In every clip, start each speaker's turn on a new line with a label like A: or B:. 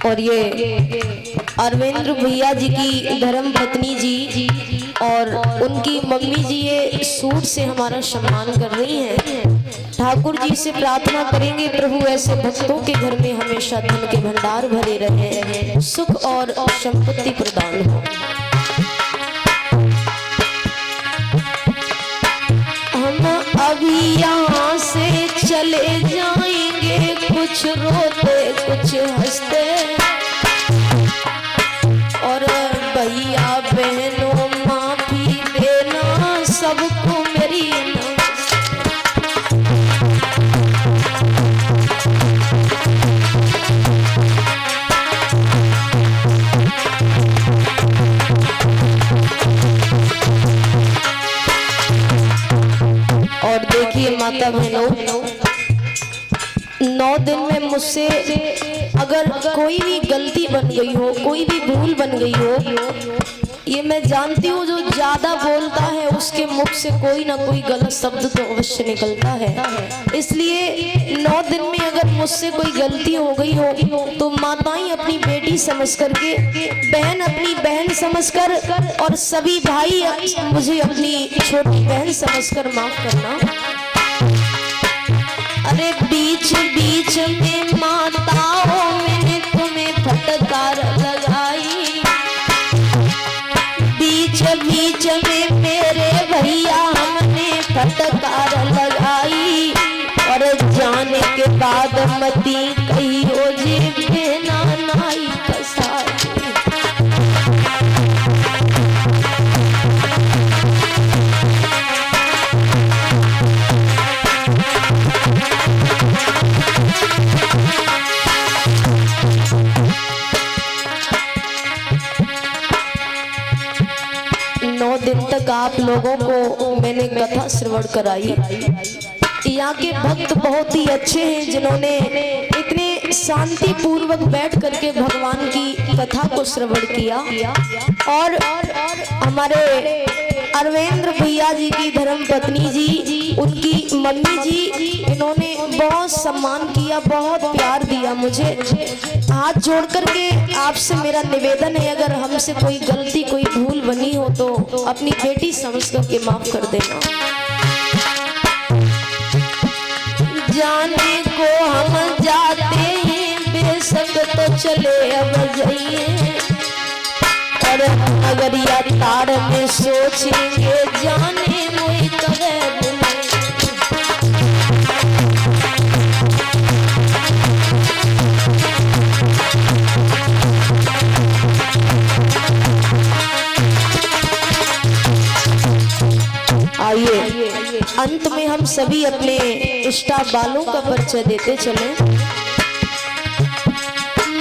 A: और ये अरविंद भैया जी की धर्म पत्नी जी और उनकी मम्मी जी ये सूट से हमारा सम्मान कर रही हैं। ठाकुर जी से प्रार्थना करेंगे प्रभु ऐसे भक्तों के घर में हमेशा धन के भंडार भरे रहे, सुख और संपत्ति प्रदान हो। हम अभी यहाँ से चले जाएंगे, कुछ रोते कुछ हंसते, और भैया बहनों माफी देना सबको मेरी और देखिए माता बहनों, 9 दिन में मुझसे अगर कोई भी गलती बन गई हो, कोई भी भूल बन गई हो, ये मैं जानती हूँ जो ज्यादा बोलता है उसके मुख से कोई ना कोई गलत शब्द तो अवश्य निकलता है। इसलिए 9 दिन में अगर मुझसे कोई गलती हो गई हो तो माताएं अपनी बेटी समझ करके, बहन अपनी बहन समझकर, और सभी भाई मुझे अपनी छोटी बहन समझकर माफ करना। अरे बीच बीच में माताओं मैंने तुम्हें फटकार लगाई, बीच बीच में मेरे भैया हमने फटकार लगाई, और जाने के बाद मती कही हो जी बिना नाई कसाई। दिन तक आप लोगों को मैंने कथा श्रवण कराई। यहाँ के भक्त बहुत ही अच्छे हैं जिन्होंने इतने शांति पूर्वक बैठ करके भगवान की कथा को श्रवण किया। और हमारे अरविंद भैया जी की धर्म पत्नी जी, उनकी मम्मी जी, इन्होंने बहुत सम्मान किया, बहुत प्यार दिया मुझे। हाथ जोड़ करके आपसे मेरा निवेदन है, अगर हमसे कोई गलती कोई भूल बनी हो तो अपनी बेटी समझ करके माफ कर देना। जाने को हम जाते हैं बेशक तो चले अब जाइए, और अगर या तार में सोचेंगे जाने मोई करे आइए अंत में हम सभी अपने स्टाफ वालों का परिचय देते चले।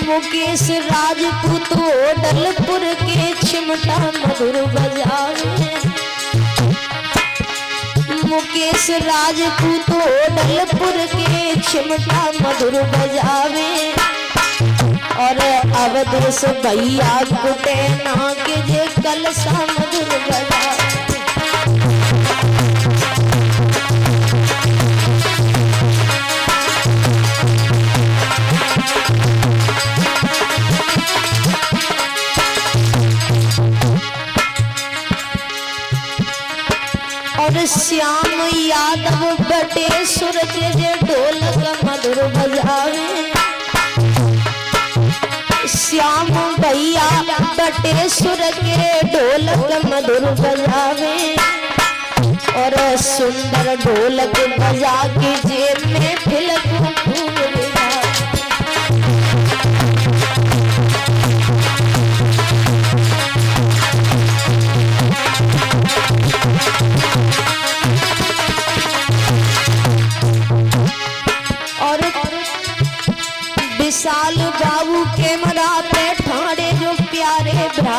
A: मुकेश राजपूत डलपुर के चिमटा मधुर बजावे, मुकेश राजपूत डलपुर के चिमटा मधुर बजावे, और अवधेश भैया कुटे ना के जे कलसा मधुर बजावे। और श्याम यादव बटेश्वर के जे ढोलक मधुर बजावे, श्याम भैया बटेश्वर के ढोलक मधुर बजावे, और सुंदर ढोलक बजा के जेब में फिलक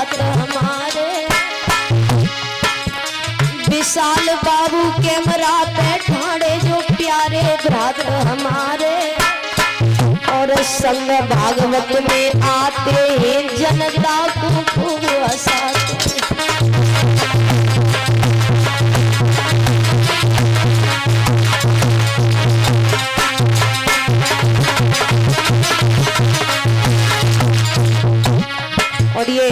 A: भ्रात हमारे, विशाल बाबू कैमरा पे ठाणे जो प्यारे भ्रात हमारे। और संग भागवत में आते हैं जनता को खूब हंसाते। और ये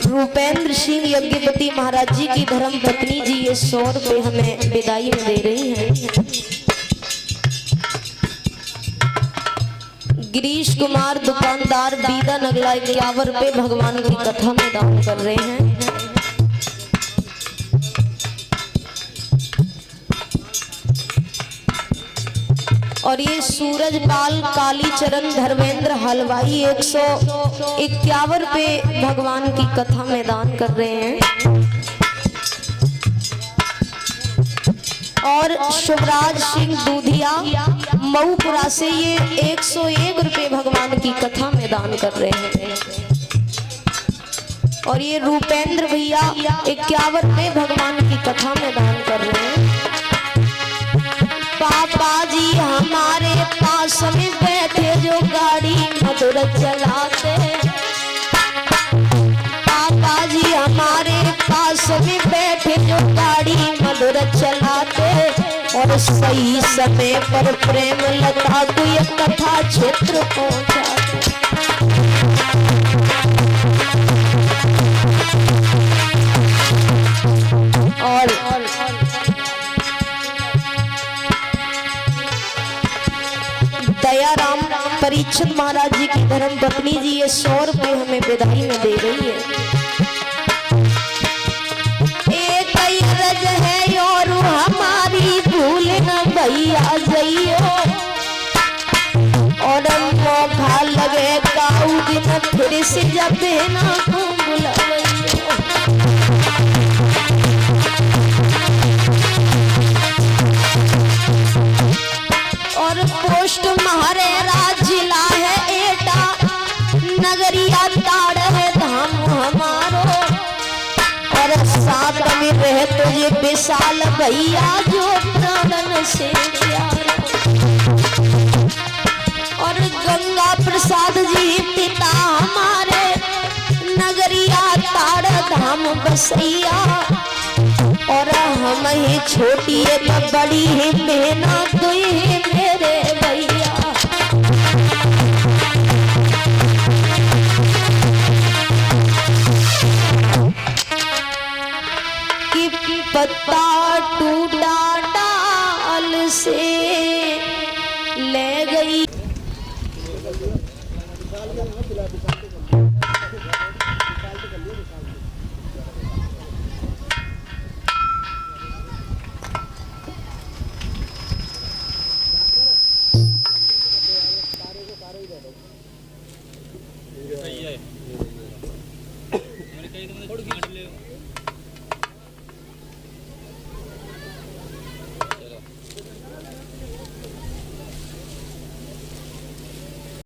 A: रूपेंद्र सिंह यज्ञपति महाराज जी की धर्म पत्नी जी ये 100 रुपए हमें विदाई में दे रही हैं। गिरीश कुमार दुकानदार बीदा नगला 51 रुपए भगवान की कथा में दान कर रहे हैं। और ये सूरजपाल कालीचरण धर्मेंद्र हलवाई 151 रुपए भगवान की कथा में दान कर रहे हैं। और शिवराज सिंह दूधिया मऊपुरा से ये 101 रुपए भगवान की कथा में दान कर रहे हैं। और ये रूपेंद्र भैया 51 रुपए भगवान की कथा में दान कर रहे हैं। पापा जी हमारे पास में बैठे जो गाड़ी मधुर चलाते, पापा जी हमारे पास में बैठे जो गाड़ी मधुर चलाते। और सही समय पर प्रेम लता को ये कथा क्षेत्र पहुंचाते। और दयाराम परीक्षित महाराज जी की धर्म पत्नी जी ये 100 रुपए हमें विदाई में दे रही है। एक रज है और हमारी भूल न भैया जइयो। और मौका लगे काऊ दिन फिर से जब ना बुलावइयो। और पोस्ट महारेरा जिला है एटा, नगरिया ताड़ है धाम हमारो। और साथ में रहे तुझे विशाल भैया जो प्राणन से प्यारो। और गंगा प्रसाद जी पिता हमारे, नगरिया ताड़ धाम बसैया। और हम ही छोटी है तो बड़ी है मेहनत तो ही मेरे भैया। कि पत्ता टूटा डाल से ले गई।